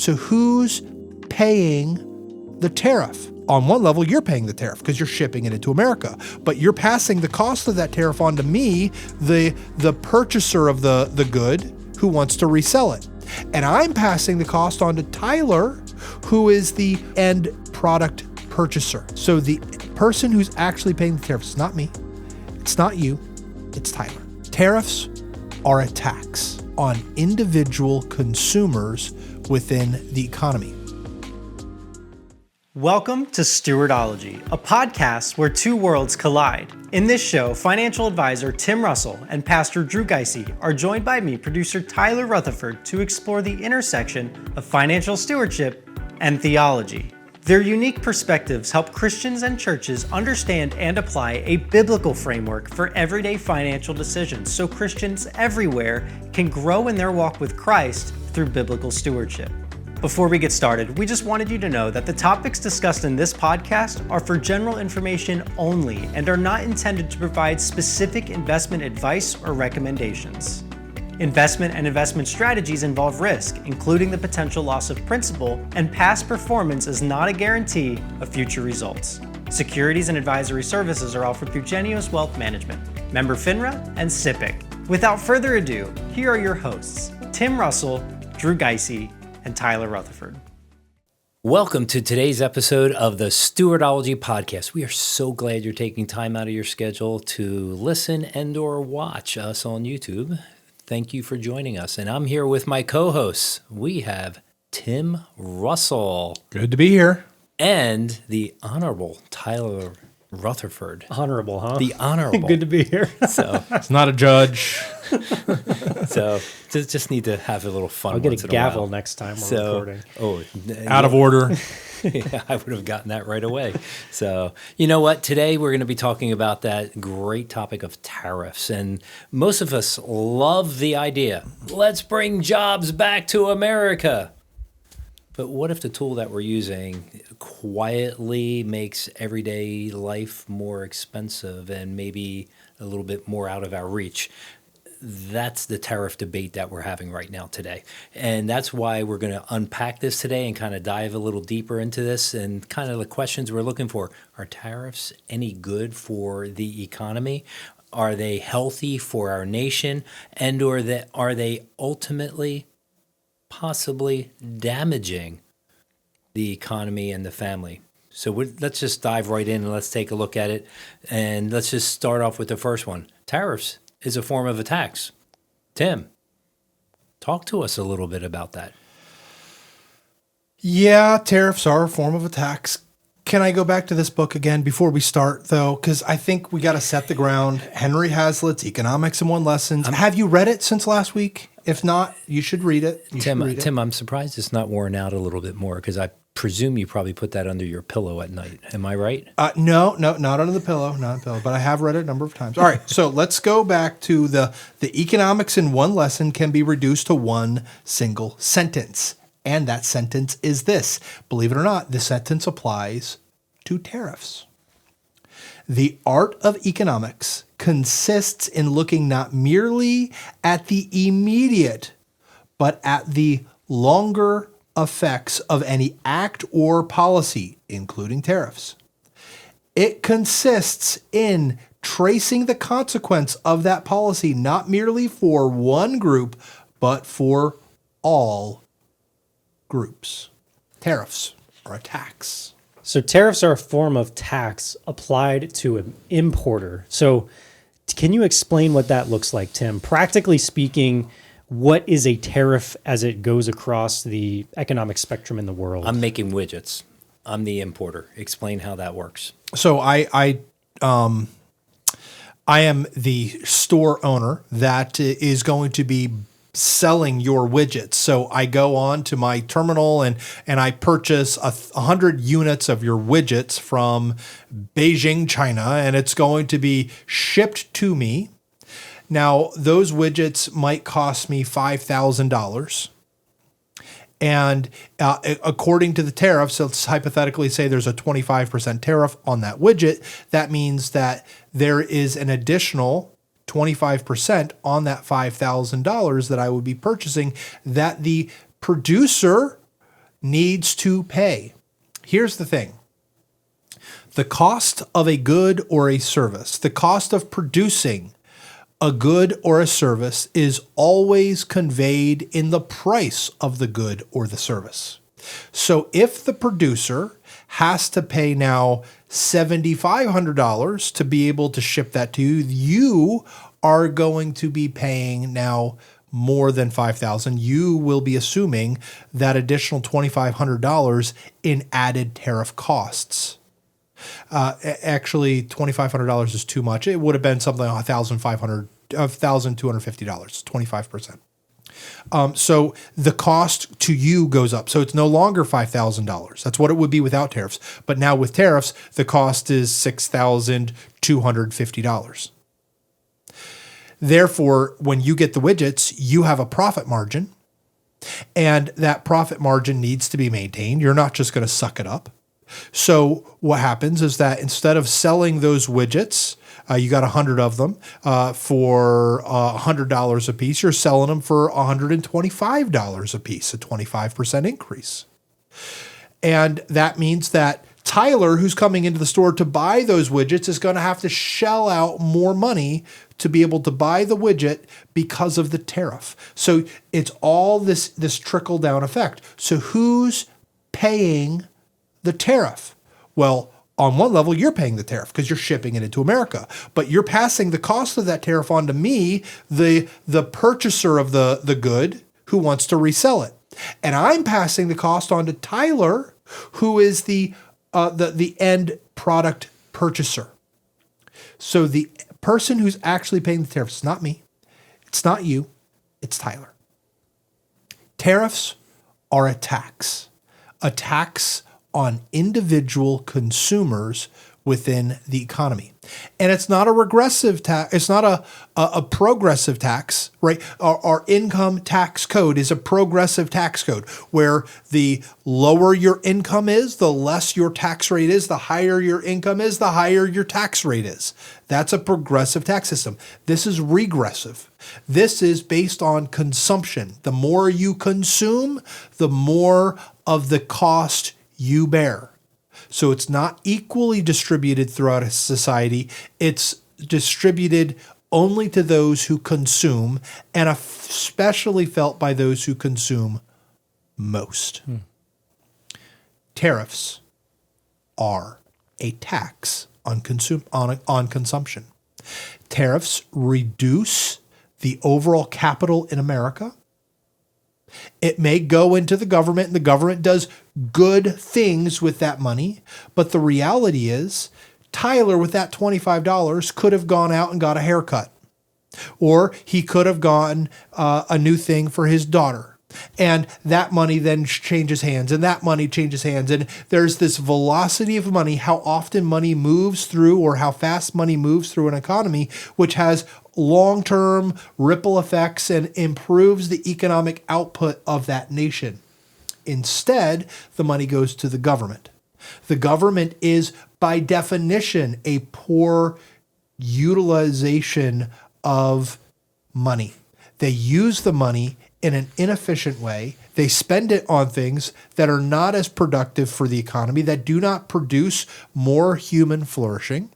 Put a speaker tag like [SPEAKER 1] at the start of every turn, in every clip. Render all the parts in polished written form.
[SPEAKER 1] So who's paying the tariff? On one level, you're paying the tariff because you're shipping it into America, but you're passing the cost of that tariff on to me, the purchaser of the good who wants to resell it. And I'm passing the cost on to Tyler, who is the end product purchaser. So the person who's actually paying the tariffs is not me, it's not you, it's Tyler. Tariffs are a tax on individual consumers within the economy.
[SPEAKER 2] Welcome to Stewardology, a podcast where two worlds collide. In this show, financial advisor Tim Russell and Pastor Drew Gysi are joined by me, producer Tyler Rutherford, to explore the intersection of financial stewardship and theology. Their unique perspectives help Christians and churches understand and apply a biblical framework for everyday financial decisions so Christians everywhere can grow in their walk with Christ through biblical stewardship. Before we get started, we just wanted you to know that the topics discussed in this podcast are for general information only and are not intended to provide specific investment advice or recommendations. Investment and investment strategies involve risk, including the potential loss of principal, and past performance is not a guarantee of future results. Securities and advisory services are offered through Genius Wealth Management, member FINRA, and SIPC. Without further ado, here are your hosts, Tim Russell, Drew Gysi, and Tyler Rutherford.
[SPEAKER 3] Welcome to today's episode of the Stewardology Podcast. We are so glad you're taking time out of your schedule to listen and or watch us on YouTube. Thank you for joining us. And I'm here with my co-hosts. We have Tim Russell.
[SPEAKER 1] Good to be here.
[SPEAKER 3] And the Honorable Tyler Rutherford.
[SPEAKER 2] Honorable, huh?
[SPEAKER 3] The Honorable.
[SPEAKER 2] Good to be here.
[SPEAKER 3] So
[SPEAKER 1] it's not a judge.
[SPEAKER 3] So just need to have a little fun.
[SPEAKER 2] I'll get a gavel next time we're recording.
[SPEAKER 1] Out of order.
[SPEAKER 3] Yeah, I would have gotten that right away. So, you know what? Today we're going to be talking about that great topic of tariffs. And most of us love the idea, let's bring jobs back to America. But what if the tool that we're using quietly makes everyday life more expensive and maybe a little bit more out of our reach? That's the tariff debate that we're having right now today. And that's why we're going to unpack this today and kind of dive a little deeper into this and kind of the questions we're looking for. Are tariffs any good for the economy? Are they healthy for our nation? And or that are they ultimately possibly damaging the economy and the family? So let's just dive right in and let's take a look at it. And let's just start off with the first one. Tariffs is a form of a tax. Tim, talk to us a little bit about that.
[SPEAKER 1] Yeah, tariffs are a form of a tax. Can I go back to this book again before we start, though? Because I think we got to set the ground. Henry Hazlitt's Economics in One Lesson. Have you read it since last week? If not, you should read it.
[SPEAKER 3] Tim, I'm surprised it's not worn out a little bit more because I presume you probably put that under your pillow at night. Am I right?
[SPEAKER 1] No, not under the pillow, but I have read it a number of times. All right, so let's go back to the Economics in One Lesson can be reduced to one single sentence. And that sentence is this. Believe it or not, this sentence applies to tariffs. The art of economics consists in looking not merely at the immediate, but at the longer effects of any act or policy, including tariffs. It consists in tracing the consequence of that policy, not merely for one group, but for all groups. Tariffs are a tax.
[SPEAKER 4] So tariffs are a form of tax applied to an importer. So can you explain what that looks like, Tim? Practically speaking, what is a tariff as it goes across the economic spectrum in the world?
[SPEAKER 3] I'm making widgets. I'm the importer. Explain how that works.
[SPEAKER 1] So I am the store owner that is going to be selling your widgets. So I go on to my terminal and I purchase 100 units of your widgets from Beijing, China, and it's going to be shipped to me. Now, those widgets might cost me $5,000. And according to the tariffs, so let's hypothetically say there's a 25% tariff on that widget. That means that there is an additional 25% on that $5,000 that I would be purchasing that the producer needs to pay. Here's the thing. The cost of a good or a service, the cost of producing a good or a service is always conveyed in the price of the good or the service. So if the producer has to pay now $7,500 to be able to ship that to you, you are going to be paying now more than $5,000. You will be assuming that additional $2,500 in added tariff costs. Actually, $2,500 is too much. It would have been something like $1,250, 25%. So the cost to you goes up. So it's no longer $5,000. That's what it would be without tariffs. But now with tariffs, the cost is $6,250. Therefore, when you get the widgets, you have a profit margin, and that profit margin needs to be maintained. You're not just going to suck it up. So what happens is that instead of selling those widgets, you got 100 of them for $100 a piece, you're selling them for $125 a piece, a 25% increase. And that means that Tyler, who's coming into the store to buy those widgets, is going to have to shell out more money to be able to buy the widget because of the tariff. So it's all this trickle-down effect. So who's paying the tariff? Well, on one level, you're paying the tariff because you're shipping it into America, but you're passing the cost of that tariff on to me, the purchaser of the good who wants to resell it. And I'm passing the cost on to Tyler, who is the end product purchaser. So the person who's actually paying the tariffs is not me. It's not you. It's Tyler. Tariffs are a tax on individual consumers within the economy. And it's not a regressive tax. It's not a progressive tax, right? Our income tax code is a progressive tax code where the lower your income is, the less your tax rate is, the higher your income is, the higher your tax rate is. That's a progressive tax system. This is regressive. This is based on consumption. The more you consume, the more of the cost you bear. So it's not equally distributed throughout a society. It's distributed only to those who consume, and especially felt by those who consume most. Tariffs are a tax on consumption. Tariffs reduce the overall capital in America. It may go into the government, and the government does good things with that money. But the reality is, Tyler, with that $25, could have gone out and got a haircut. Or he could have gotten a new thing for his daughter. And that money then changes hands, and that money changes hands. And there's this velocity of money, how often money moves through, or how fast money moves through an economy, which has long-term ripple effects and improves the economic output of that nation. Instead, the money goes to the government. The government is, by definition, a poor utilization of money. They use the money in an inefficient way. They spend it on things that are not as productive for the economy, that do not produce more human flourishing.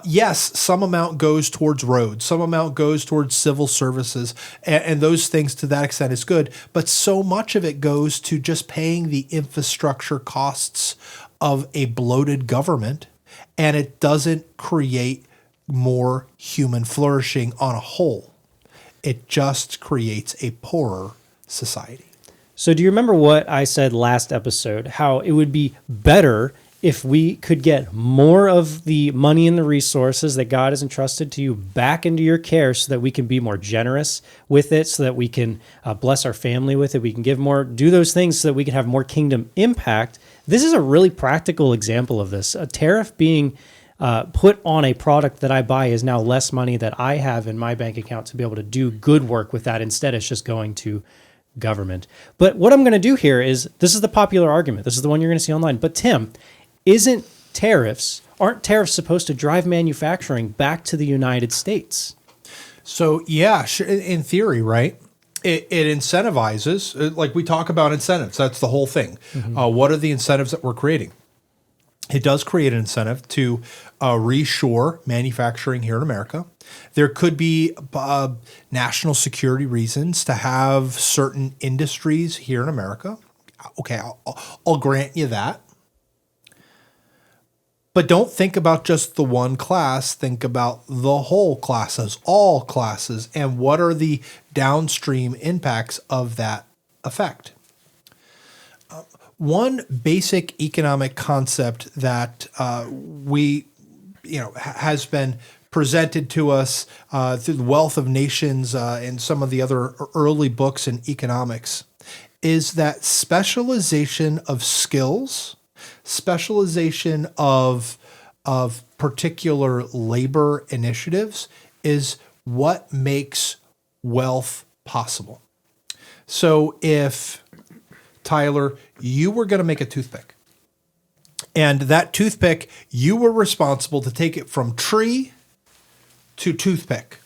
[SPEAKER 1] Yes, some amount goes towards roads, some amount goes towards civil services, and those things to that extent is good, but so much of it goes to just paying the infrastructure costs of a bloated government, and it doesn't create more human flourishing on a whole. It just creates a poorer society.
[SPEAKER 4] So do you remember what I said last episode, how it would be better if we could get more of the money and the resources that God has entrusted to you back into your care so that we can be more generous with it, so that we can bless our family with it, we can give more, do those things so that we can have more kingdom impact? This is a really practical example of this. A tariff being put on a product that I buy is now less money that I have in my bank account to be able to do good work with that. Instead, it's just going to government. But what I'm going to do here is, this is the popular argument. This is the one you're going to see online. But Tim, aren't tariffs supposed to drive manufacturing back to the United States?
[SPEAKER 1] So yeah, in theory, right? it incentivizes, like we talk about incentives. That's the whole thing. What are the incentives that we're creating? It does create an incentive to reshore manufacturing here in America. There could be national security reasons to have certain industries here in America. Okay, I'll grant you that. But don't think about just the one class. Think about the whole classes, all classes, and what are the downstream impacts of that effect. One basic economic concept that has been presented to us through the Wealth of Nations and some of the other early books in economics is that specialization of skills, specialization of particular labor initiatives is what makes wealth possible. So if, Tyler, you were going to make a toothpick, and that toothpick, you were responsible to take it from tree to toothpick,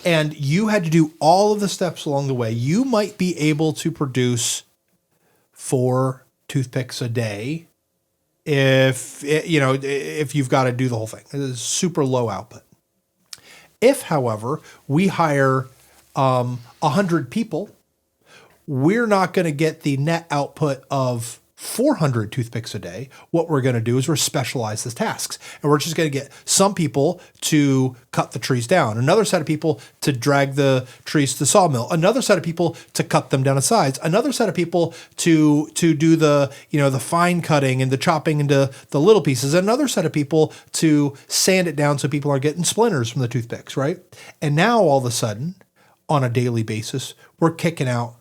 [SPEAKER 1] and you had to do all of the steps along the way, you might be able to produce 4 toothpicks a day if you've got to do the whole thing. It is super low output. If, however, we hire 100 people, we're not going to get the net output of 400 toothpicks a day. What we're going to do is we're specialize the tasks, and we're just going to get some people to cut the trees down, another set of people to drag the trees to the sawmill, another set of people to cut them down to size, another set of people to do the fine cutting and the chopping into the little pieces, another set of people to sand it down so people aren't getting splinters from the toothpicks, right? And now all of a sudden, on a daily basis, we're kicking out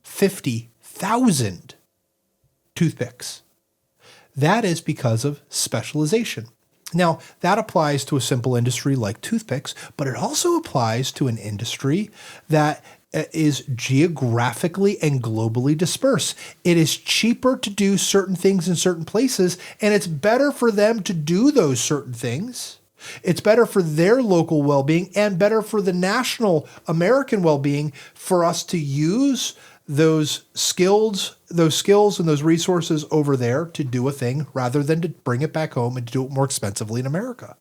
[SPEAKER 1] 50,000 toothpicks. That is because of specialization. Now, that applies to a simple industry like toothpicks, but it also applies to an industry that is geographically and globally dispersed. It is cheaper to do certain things in certain places, and it's better for them to do those certain things. It's better for their local well-being and better for the national American well-being for us to use those skills and those resources over there to do a thing rather than to bring it back home and to do it more expensively in America.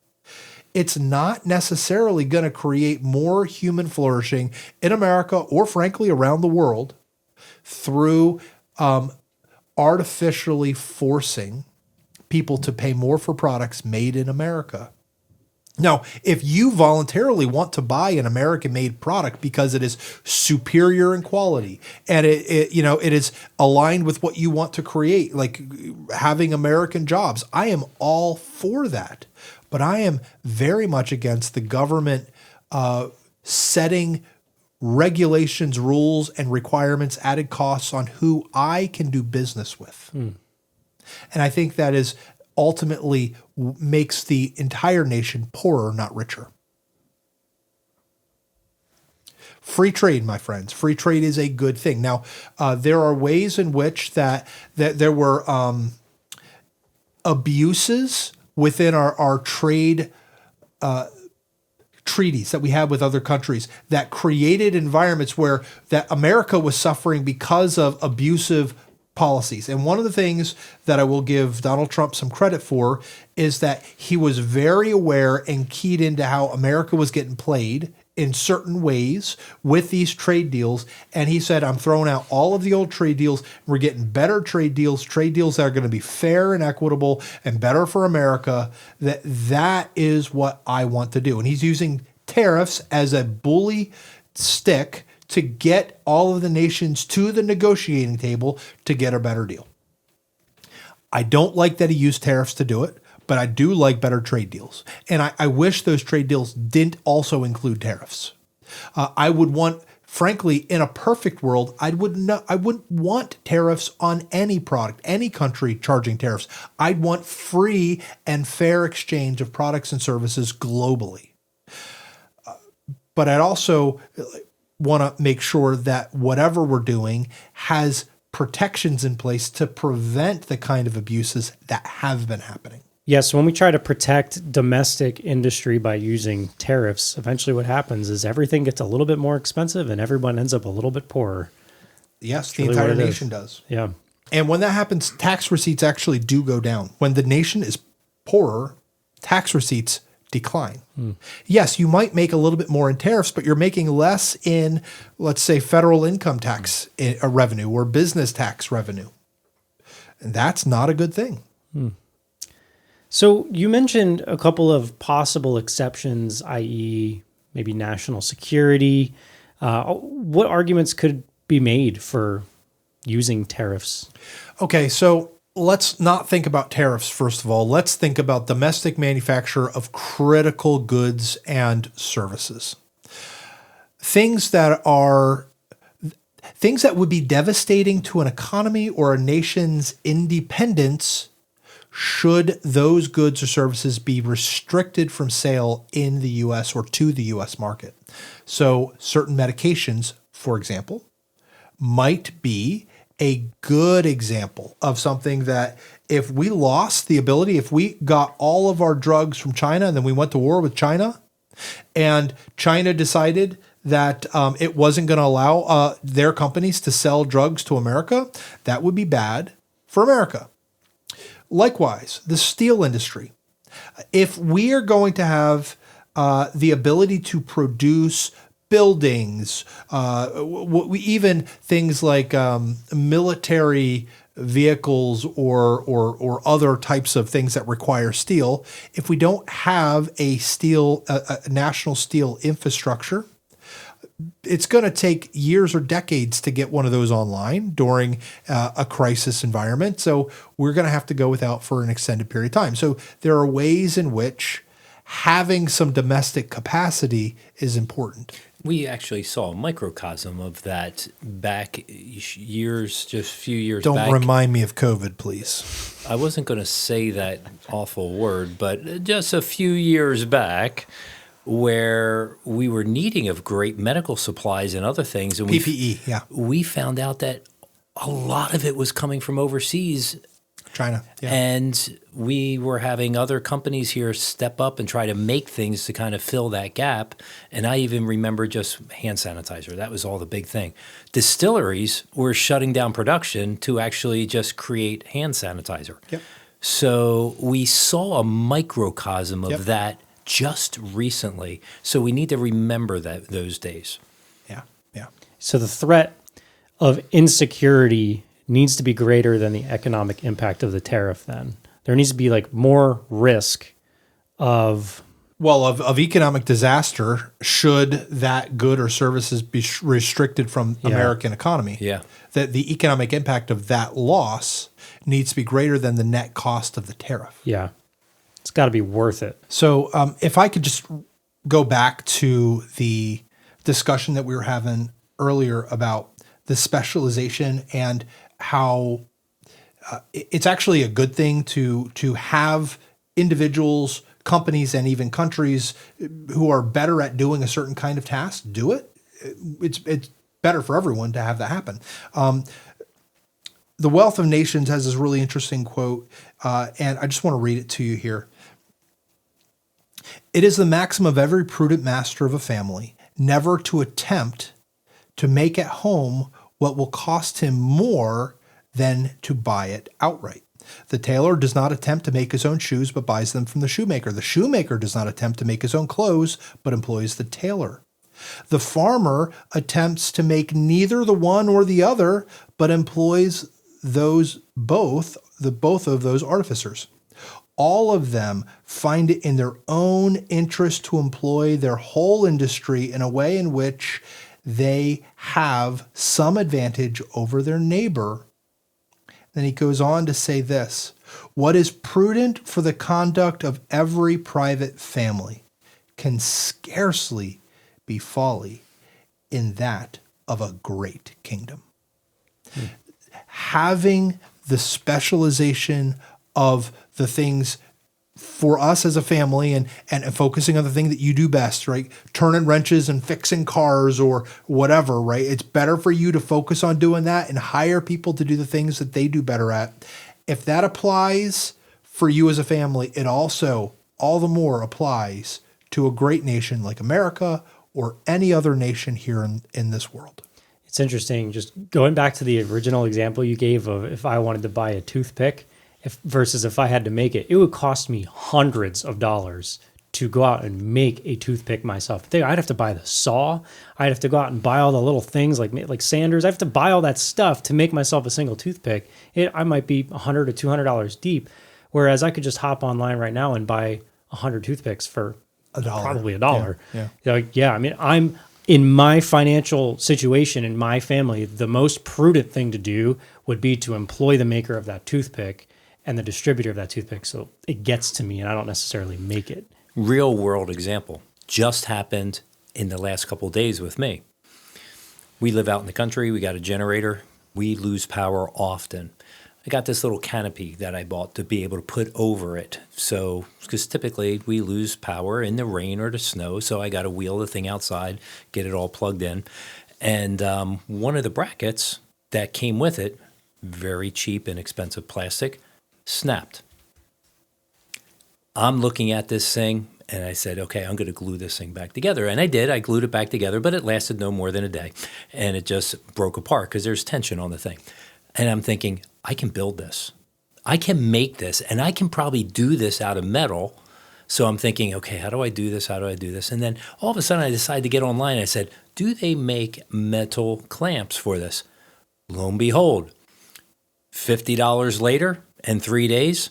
[SPEAKER 1] It's not necessarily going to create more human flourishing in America or frankly around the world through artificially forcing people to pay more for products made in America. Now, if you voluntarily want to buy an American-made product because it is superior in quality and it is aligned with what you want to create, like having American jobs, I am all for that. But I am very much against the government setting regulations, rules, and requirements, added costs on who I can do business with. And I think that is ultimately makes the entire nation poorer, not richer. Free trade, my friends. Free trade is a good thing. Now, there are ways in which that there were abuses within our trade treaties that we have with other countries that created environments where that America was suffering because of abusive policies. And one of the things that I will give Donald Trump some credit for is that he was very aware and keyed into how America was getting played in certain ways with these trade deals. And he said, I'm throwing out all of the old trade deals. We're getting better trade deals that are going to be fair and equitable and better for America. That is what I want to do. And he's using tariffs as a bully stick to get all of the nations to the negotiating table to get a better deal. I don't like that he used tariffs to do it, but I do like better trade deals. And I wish those trade deals didn't also include tariffs. I would want, frankly, in a perfect world, I wouldn't want tariffs on any product, any country charging tariffs. I'd want free and fair exchange of products and services globally. But I'd also want to make sure that whatever we're doing has protections in place to prevent the kind of abuses that have been happening.
[SPEAKER 4] Yes, when we try to protect domestic industry by using tariffs, eventually what happens is everything gets a little bit more expensive and everyone ends up a little bit poorer.
[SPEAKER 1] Yes, the
[SPEAKER 4] really
[SPEAKER 1] entire
[SPEAKER 4] what it is.
[SPEAKER 1] nation does.
[SPEAKER 4] Yeah.
[SPEAKER 1] And when that happens, tax receipts actually do go down. When the nation is poorer, tax receipts decline. Yes, you might make a little bit more in tariffs, but you're making less in, let's say, federal income tax revenue or business tax revenue. And that's not a good thing.
[SPEAKER 4] So you mentioned a couple of possible exceptions, i.e., maybe national security. What arguments could be made for using tariffs?
[SPEAKER 1] Okay, so let's not think about tariffs, first of all. Let's think about domestic manufacture of critical goods and services. Things that would be devastating to an economy or a nation's independence should those goods or services be restricted from sale in the U.S. or to the U.S. market. So certain medications, for example, might be a good example of something that if we lost the ability, if we got all of our drugs from China and then we went to war with China and China decided that it wasn't going to allow their companies to sell drugs to America, that would be bad for America. Likewise, the steel industry. If we are going to have the ability to produce buildings, even things like military vehicles or other types of things that require steel, if we don't have a national steel infrastructure, it's going to take years or decades to get one of those online during a crisis environment. So we're going to have to go without for an extended period of time. So there are ways in which having some domestic capacity is important.
[SPEAKER 3] We actually saw a microcosm of that back years, just a few years
[SPEAKER 1] Don't
[SPEAKER 3] back.
[SPEAKER 1] remind me of COVID, please.
[SPEAKER 3] I wasn't going to say that awful word, but just a few years back, where we were needing of great medical supplies and other things. And
[SPEAKER 1] PPE, yeah.
[SPEAKER 3] We found out that a lot of it was coming from overseas.
[SPEAKER 1] China. Yeah.
[SPEAKER 3] And we were having other companies here step up and try to make things to kind of fill that gap. And I even remember just hand sanitizer. That was all the big thing. Distilleries were shutting down production to actually just create hand sanitizer.
[SPEAKER 1] Yep.
[SPEAKER 3] So we saw a microcosm of
[SPEAKER 1] Yep.
[SPEAKER 3] that just recently. So we need to remember those days.
[SPEAKER 1] Yeah. Yeah.
[SPEAKER 4] So the threat of insecurity needs to be greater than the economic impact of the tariff then. There needs to be like more risk of
[SPEAKER 1] economic disaster should that good or services be restricted from American economy.
[SPEAKER 3] Yeah.
[SPEAKER 1] That the economic impact of that loss needs to be greater than the net cost of the tariff.
[SPEAKER 4] Yeah. It's got to be worth it.
[SPEAKER 1] So if I could just go back to the discussion that we were having earlier about the specialization and how it's actually a good thing to have individuals, companies, and even countries who are better at doing a certain kind of task do it. It's better for everyone to have that happen. The Wealth of Nations has this really interesting quote, and I just want to read it to you here. It is the maxim of every prudent master of a family never to attempt to make at home what will cost him more than to buy it outright. The tailor does not attempt to make his own shoes, but buys them from the shoemaker. The shoemaker does not attempt to make his own clothes, but employs the tailor. The farmer attempts to make neither the one or the other, but employs both of those artificers. All of them find it in their own interest to employ their whole industry in a way in which they have some advantage over their neighbor. Then he goes on to say this: what is prudent for the conduct of every private family can scarcely be folly in that of a great kingdom. Having the specialization of the things for us as a family and focusing on the thing that you do best, right? Turning wrenches and fixing cars or whatever, right? It's better for you to focus on doing that and hire people to do the things that they do better at. If that applies for you as a family, it also all the more applies to a great nation like America or any other nation here in this world.
[SPEAKER 4] It's interesting, just going back to the original example you gave of if I wanted to buy a toothpick versus if I had to make it, it would cost me hundreds of dollars to go out and make a toothpick myself. I'd have to buy the saw. I'd have to go out and buy all the little things like sanders. I have to buy all that stuff to make myself a single toothpick. I might be $100 to $200 deep, whereas I could just hop online right now and buy 100 toothpicks for probably $1.
[SPEAKER 1] Yeah.
[SPEAKER 4] I mean, I'm in my financial situation in my family, the most prudent thing to do would be to employ the maker of that toothpick and the distributor of that toothpick so it gets to me and I don't necessarily make it.
[SPEAKER 3] Real world example just happened in the last couple of days with me. We live out in the country. We got a generator. We lose power often. I got this little canopy that I bought to be able to put over it. So, because typically we lose power in the rain or the snow, so I got to wheel the thing outside, get it all plugged in. And one of the brackets that came with it, very cheap, inexpensive plastic, snapped. I'm looking at this thing and I said, okay, I'm going to glue this thing back together. And I did. I glued it back together, but it lasted no more than a day. And it just broke apart because there's tension on the thing. And I'm thinking, I can build this. I can make this, and I can probably do this out of metal. So I'm thinking, okay, how do I do this? How do I do this? And then all of a sudden I decided to get online. I said, do they make metal clamps for this? Lo and behold, $50 later and 3 days,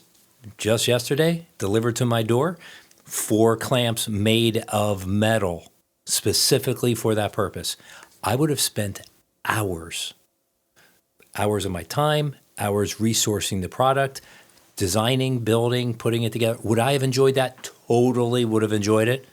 [SPEAKER 3] just yesterday, delivered to my door, 4 clamps made of metal specifically for that purpose. I would have spent hours of my time, hours resourcing the product, designing, building, putting it together. Would I have enjoyed that? Totally would have enjoyed it.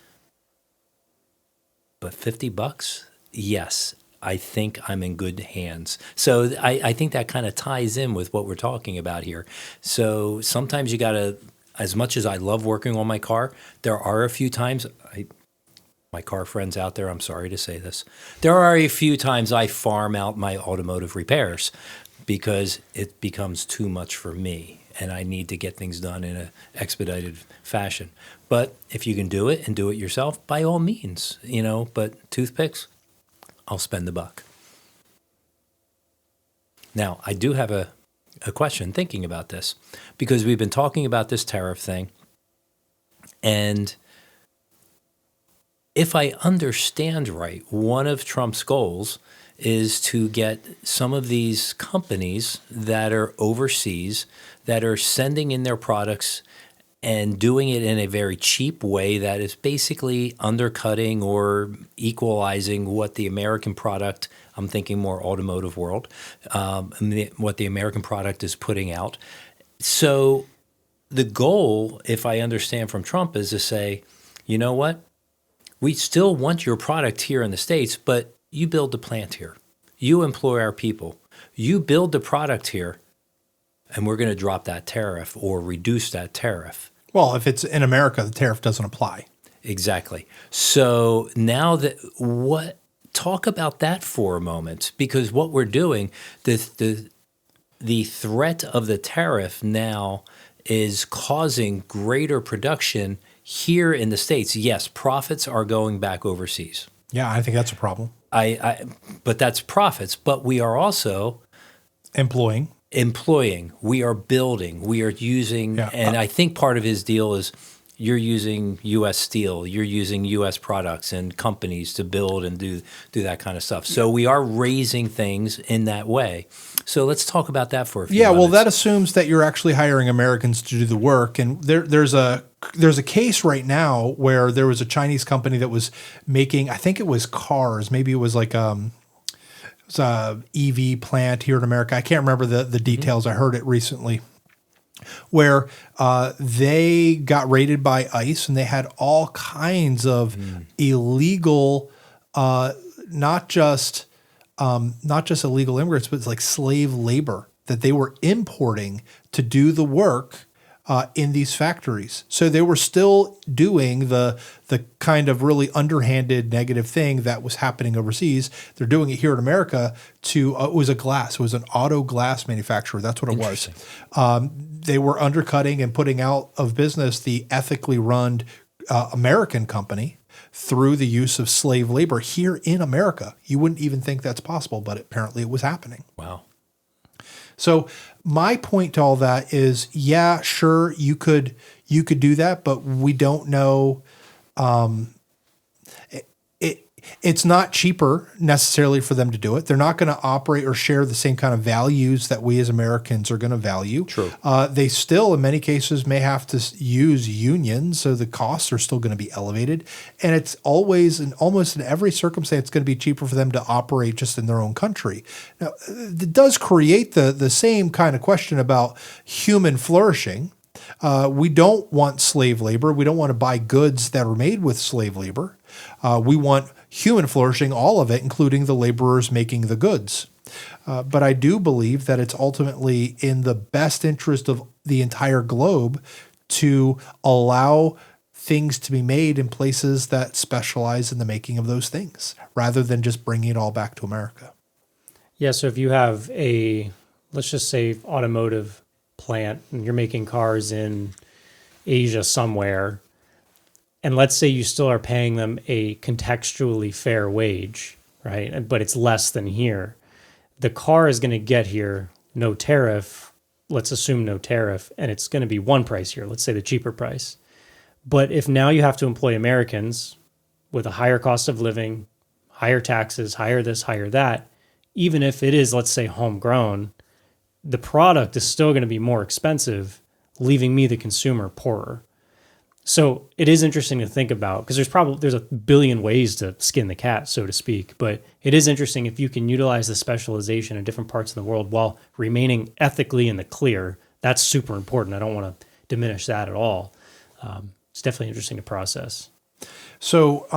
[SPEAKER 3] But $50? Yes, I think I'm in good hands. So I think that kind of ties in with what we're talking about here. So sometimes you got to, as much as I love working on my car, there are a few times, my car friends out there, I'm sorry to say this, there are a few times I farm out my automotive repairs because it becomes too much for me and I need to get things done in an expedited fashion. But if you can do it and do it yourself, by all means, but toothpicks, I'll spend the buck. Now, I do have a question thinking about this because we've been talking about this tariff thing, and if I understand right, one of Trump's goals is to get some of these companies that are overseas that are sending in their products and doing it in a very cheap way that is basically undercutting or equalizing what the American product, I'm thinking more automotive world, what the American product is putting out. So the goal, if I understand from Trump, is to say, you know what? We still want your product here in the States, but you build the plant here. You employ our people. You build the product here, and we're going to drop that tariff or reduce that tariff.
[SPEAKER 1] Well, if it's in America, the tariff doesn't apply.
[SPEAKER 3] Exactly. So now talk about that for a moment, because what we're doing, the threat of the tariff now is causing greater production here in the States. Yes, profits are going back overseas.
[SPEAKER 1] Yeah, I think that's a problem.
[SPEAKER 3] But that's profits. But we are also
[SPEAKER 1] employing.
[SPEAKER 3] We are building. We are using. Yeah. And I think part of his deal is you're using U.S. steel. You're using U.S. products and companies to build and do that kind of stuff. So we are raising things in that way. So let's talk about that for a few minutes.
[SPEAKER 1] Well, that assumes that you're actually hiring Americans to do the work. And there's a case right now where there was a Chinese company that was making, I think it was cars. Maybe it was like it was a EV plant here in America. I can't remember the details. I heard it recently, where they got raided by ICE and they had all kinds of illegal, not just illegal immigrants, but it's like slave labor that they were importing to do the work in these factories. So they were still doing the kind of really underhanded negative thing that was happening overseas. They're doing it here in America to, it was an auto glass manufacturer. That's what it was. They were undercutting and putting out of business the ethically run American company through the use of slave labor here in America. You wouldn't even think that's possible, but apparently it was happening.
[SPEAKER 3] Wow. So
[SPEAKER 1] my point to all that is, yeah, sure, you could do that, but we don't know. It's not cheaper necessarily for them to do it. They're not going to operate or share the same kind of values that we as Americans are going to value.
[SPEAKER 3] True.
[SPEAKER 1] They still, in many cases, may have to use unions, so the costs are still going to be elevated. And it's always, and almost in every circumstance, it's going to be cheaper for them to operate just in their own country. Now, it does create the same kind of question about human flourishing. We don't want slave labor. We don't want to buy goods that are made with slave labor. We want human flourishing, all of it, including the laborers making the goods. But I do believe that it's ultimately in the best interest of the entire globe to allow things to be made in places that specialize in the making of those things, rather than just bringing it all back to America.
[SPEAKER 4] Yeah, so if you have a, let's just say, automotive plant, and you're making cars in Asia somewhere, and let's say you still are paying them a contextually fair wage, right? But it's less than here. The car is going to get here, no tariff. Let's assume no tariff, and it's going to be one price here. Let's say the cheaper price. But if now you have to employ Americans with a higher cost of living, higher taxes, higher this, higher that, even if it is, let's say, homegrown, the product is still going to be more expensive, leaving me, the consumer, poorer. So it is interesting to think about, because there's a billion ways to skin the cat, so to speak. But it is interesting if you can utilize the specialization in different parts of the world while remaining ethically in the clear. That's super important. I don't want to diminish that at all. It's definitely interesting to process.
[SPEAKER 1] So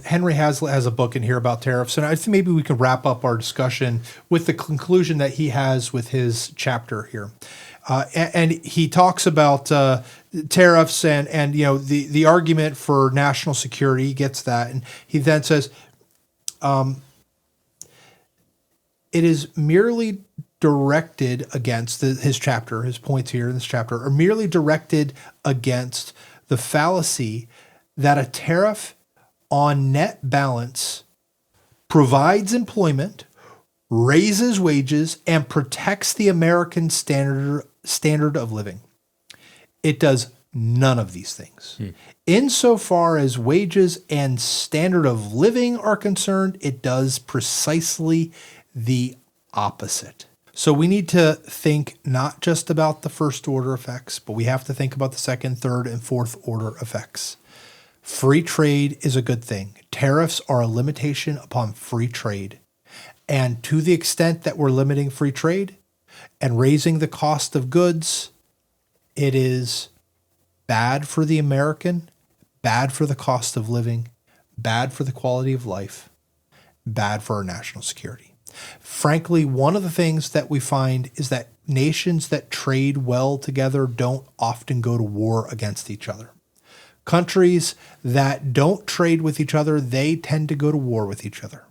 [SPEAKER 1] Henry Hazlitt has a book in here about tariffs, and I think maybe we could wrap up our discussion with the conclusion that he has with his chapter here. And he talks about tariffs and the argument for national security. He gets that, and he then says, it is merely directed against his points here in this chapter are merely directed against the fallacy that a tariff on net balance provides employment, raises wages, and protects the American standard of living. It does none of these things. Insofar as wages and standard of living are concerned, it does precisely the opposite. So we need to think not just about the first order effects, but we have to think about the second, third, and fourth order effects. Free trade is a good thing. Tariffs are a limitation upon free trade. And to the extent that we're limiting free trade and raising the cost of goods, it is bad for the American, bad for the cost of living, bad for the quality of life, bad for our national security. Frankly, one of the things that we find is that nations that trade well together don't often go to war against each other. Countries that don't trade with each other, they tend to go to war with each other.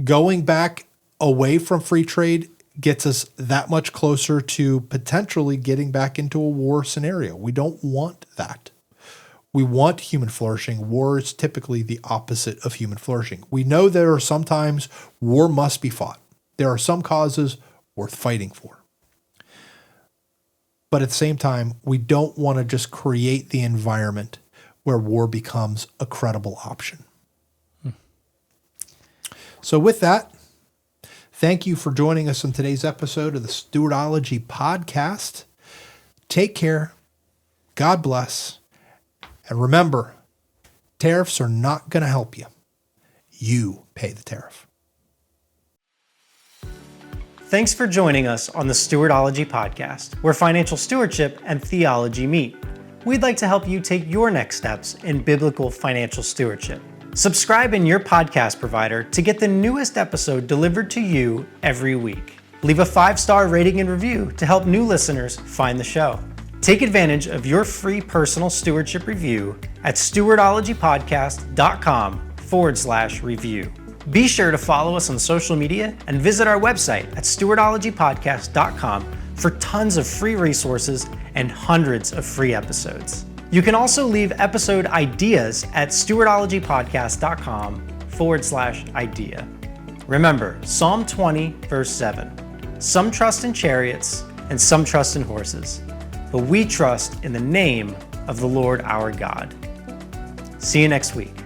[SPEAKER 1] Going back away from free trade gets us that much closer to potentially getting back into a war scenario. We don't want that. We want human flourishing. War is typically the opposite of human flourishing. We know there are sometimes war must be fought. There are some causes worth fighting for. But at the same time, we don't want to just create the environment where war becomes a credible option. So with that, thank you for joining us on today's episode of the Stewardology Podcast. Take care. God bless. And remember, tariffs are not going to help you. You pay the tariff.
[SPEAKER 2] Thanks for joining us on the Stewardology Podcast, where financial stewardship and theology meet. We'd like to help you take your next steps in biblical financial stewardship. Subscribe in your podcast provider to get the newest episode delivered to you every week. Leave a 5-star rating and review to help new listeners find the show. Take advantage of your free personal stewardship review at stewardologypodcast.com/review. Be sure to follow us on social media and visit our website at stewardologypodcast.com for tons of free resources and hundreds of free episodes. You can also leave episode ideas at stewardologypodcast.com/idea. Remember, Psalm 20, verse 7, some trust in chariots and some trust in horses, but we trust in the name of the Lord our God. See you next week.